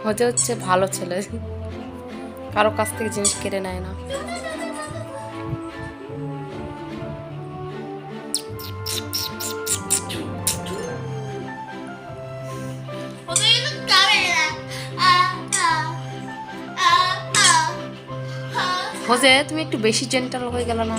হতে হচ্ছে ভালো ছেলে, কারো কাছ থেকে জিনিস কেড়ে নেয় না। হোজে তুমি একটু বেশি জেন্টাল হয়ে গেল না?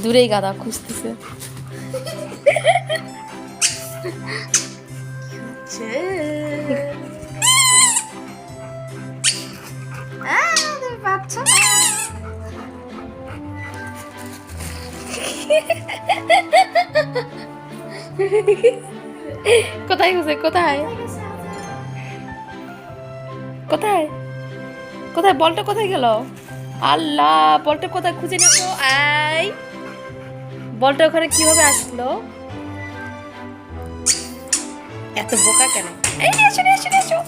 দূরেই গাদা খুঁজতেছে। কোথায় খুঁজে? কোথায় কোথায় কোথায় বলটা কোথায় গেল? আল্লাহ, বলটা কোথায় খুঁজে নিছো? আই বলটা ওখানে কিভাবে আসলো? এত বোকা কেন? এই এসো এসো এসো,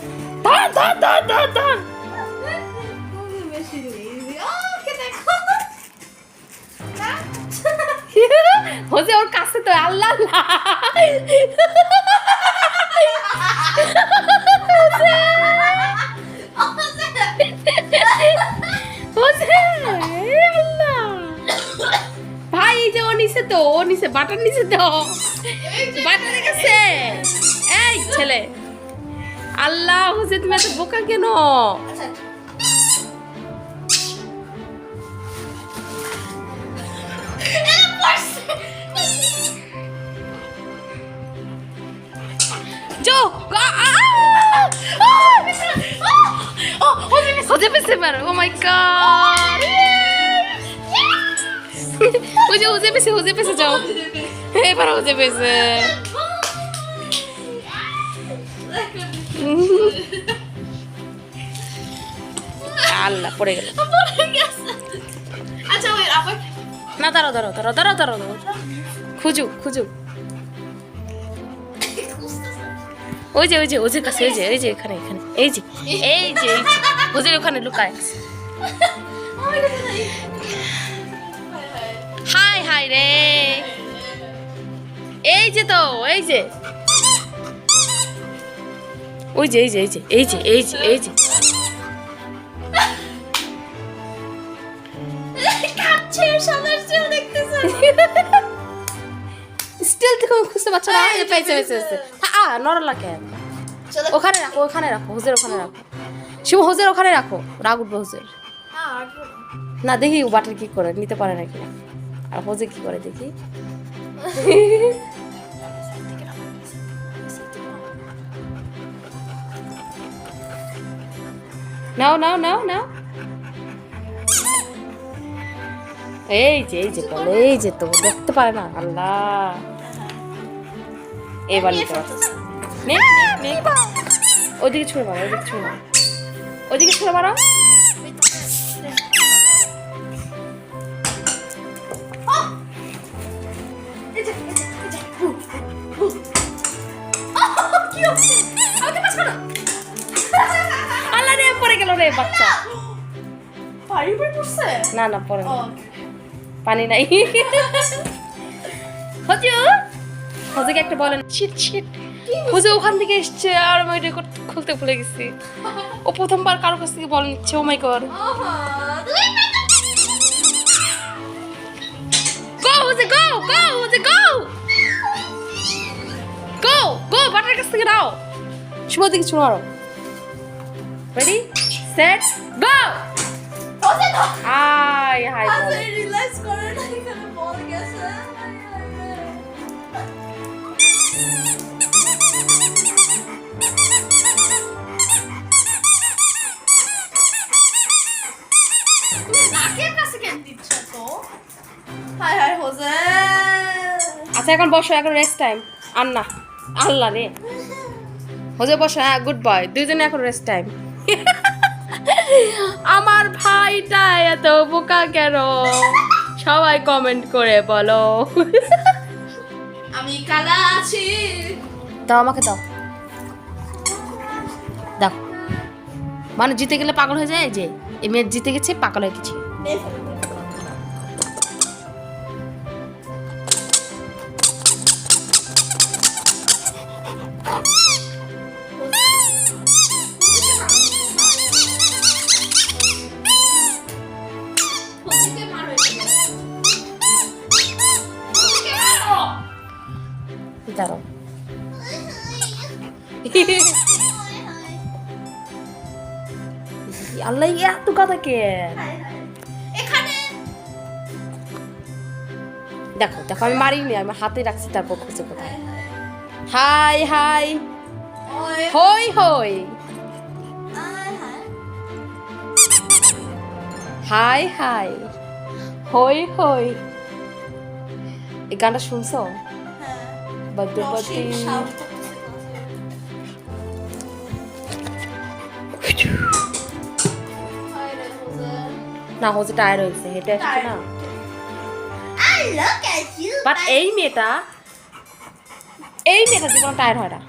ধর ধর ধর ধর ধর। হোজে ওর কাছে তো। আল্লাহ ভাই, এই যে ও নিচে তো, ও নিচে বাটার নিচে তো, বাটার কাছে। এই ছেলে, আল্লাহ হোজে তুমি এত বোকা কেন? হোজে পেছে পারো। ও মাই গড, হোজে পেছে, হোজে পেছে, যাও এবার হোজে পেছে। আল্লাহ পড়ে গেল। না দাঁড়াও দাঁড়াও দাঁড়াও দাঁড়াও দাঁড়াও দাঁড়াও, খুঁজুক খুঁজুক। ওই যে ওই যে ওজের কাছে, ওই যে এই যে এখানে এখানে, এই যে এই যে এই যে ওজের ওখানে লুকায়। হাই হাই রে, এই যে তো, এই যে ওই যে এই যে এই যে এই যে এই যে এই যে স্টিল থেকে খুঁজতে পারছো না? পেয়েছে পেয়েছে পেয়েছে। নরলা কেন? ওখানে রাখো, ওখানে রাখো, হোজের ওখানে রাখো। শিব হোজের ওখানে রাখো, রাগ উঠবে হোজের। না দেখি বাটার কি করে, নিতে পারে নাকি। আর হোজে কি করে দেখি। নাও নাও নাও নাও। এই যে এই যে বলে, এই যে তো দেখতে পারে না। আল্লাহ, এবার নিতে পারছে। নে নে, ওদিকে ছুঁড়ে মারো, ওদিকে ছুঁড়ে মারো, ওদিকে ছুঁড়ে মারো। আল্লাহ রে, পড়ে গেল রে বাচ্চা। না না পড়ে না, পানি নাই। হজুকে একটা বলেন ছিট ছিট। হুজে ওখান থেকে এসছে আর আমি রেকর্ড খুলতে ভুলে গেছি। ও প্রথমবার কারোর কাছ থেকে বল নিচ্ছে। ও মাই গড, গো হুজে গো গো হুজে গো গো গো, বাটার কাছ থেকে নাও। শুভ দিকে ছুঁড়ো মারো। Ready set go. আই হাই রিল্যাক্স করে না, এখানে বল গেছে। আচ্ছা এখন বসো, এখন রেস্ট টাইম। আর না, আল্লাহ রে, হোজে বসো। হ্যাঁ গুড বয়, দুইজনে এখন রেস্ট টাইম। আমার ভাইটা এত বোকা কেন সবাই কমেন্ট করে বলো আমি কালা আছি দাও আমাকে দাও দাও মানে জিতে গেলে পাগল হয়ে যায় যে এই মেয়ে জিতে গেছে পাগল হয়ে গেছে দাঁড়াও আল্লাহ এত কথা কে এখানে দেখো দেখো আমি মারিনি আমি হাতে রাখছি তারপর খুঁজে কোথায় হাই হাই হই হই হাই হাই হই হই এই গানটা শুনছো বদ্রপতি না হচ্ছে টায়ার হয়েছে হেঁটে আসছে না I look at you. But এই মেয়েটা জীবন টায়ার হয় না